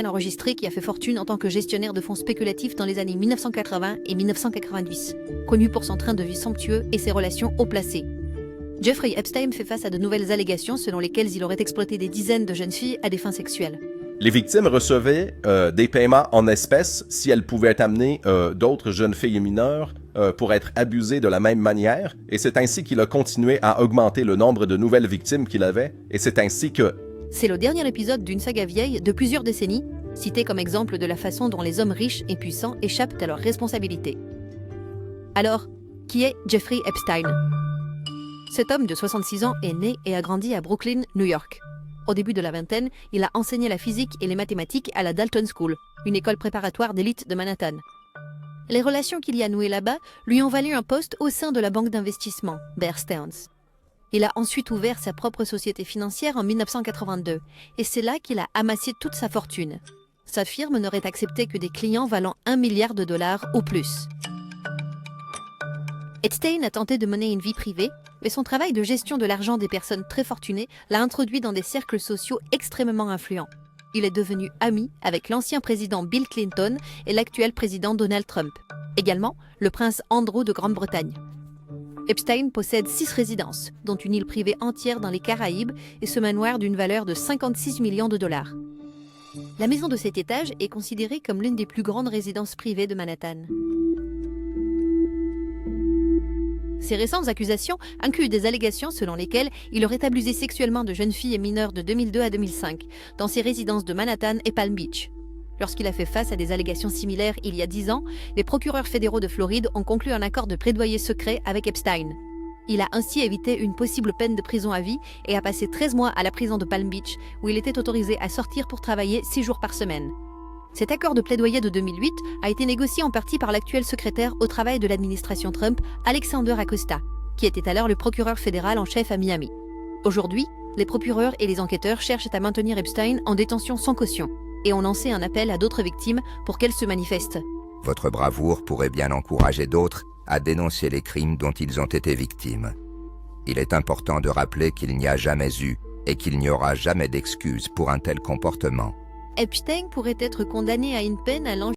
enregistré qui a fait fortune en tant que gestionnaire de fonds spéculatifs dans les années 1980 et 1990, connu pour son train de vie somptueux et ses relations haut placées. Jeffrey Epstein fait face à de nouvelles allégations selon lesquelles il aurait exploité des dizaines de jeunes filles à des fins sexuelles. Les victimes recevaient des paiements en espèces si elles pouvaient amener d'autres jeunes filles mineures pour être abusées de la même manière, et c'est ainsi qu'il a continué à augmenter le nombre de nouvelles victimes qu'il avait, et c'est ainsi que... C'est le dernier épisode d'une saga vieille de plusieurs décennies, cité comme exemple de la façon dont les hommes riches et puissants échappent à leurs responsabilités. Alors, qui est Jeffrey Epstein? Cet homme de 66 ans est né et a grandi à Brooklyn, New York. Au début de la vingtaine, il a enseigné la physique et les mathématiques à la Dalton School, une école préparatoire d'élite de Manhattan. Les relations qu'il y a nouées là-bas lui ont valu un poste au sein de la banque d'investissement, Bear Stearns. Il a ensuite ouvert sa propre société financière en 1982, et c'est là qu'il a amassé toute sa fortune. Sa firme n'aurait accepté que des clients valant $1 milliard ou plus. Epstein a tenté de mener une vie privée, mais son travail de gestion de l'argent des personnes très fortunées l'a introduit dans des cercles sociaux extrêmement influents. Il est devenu ami avec l'ancien président Bill Clinton et l'actuel président Donald Trump. Également, le prince Andrew de Grande-Bretagne. Epstein possède 6 résidences, dont une île privée entière dans les Caraïbes et ce manoir d'une valeur de $56 millions. La maison de cet étage est considérée comme l'une des plus grandes résidences privées de Manhattan. Ces récentes accusations incluent des allégations selon lesquelles il aurait abusé sexuellement de jeunes filles et mineures de 2002 à 2005, dans ses résidences de Manhattan et Palm Beach. Lorsqu'il a fait face à des allégations similaires il y a 10 ans, les procureurs fédéraux de Floride ont conclu un accord de plaidoyer secret avec Epstein. Il a ainsi évité une possible peine de prison à vie et a passé 13 mois à la prison de Palm Beach, où il était autorisé à sortir pour travailler 6 jours par semaine. Cet accord de plaidoyer de 2008 a été négocié en partie par l'actuel secrétaire au travail de l'administration Trump, Alexander Acosta, qui était alors le procureur fédéral en chef à Miami. Aujourd'hui, les procureurs et les enquêteurs cherchent à maintenir Epstein en détention sans caution et ont lancé un appel à d'autres victimes pour qu'elles se manifestent. Votre bravoure pourrait bien encourager d'autres à dénoncer les crimes dont ils ont été victimes. Il est important de rappeler qu'il n'y a jamais eu et qu'il n'y aura jamais d'excuse pour un tel comportement. Epstein pourrait être condamné à une peine allant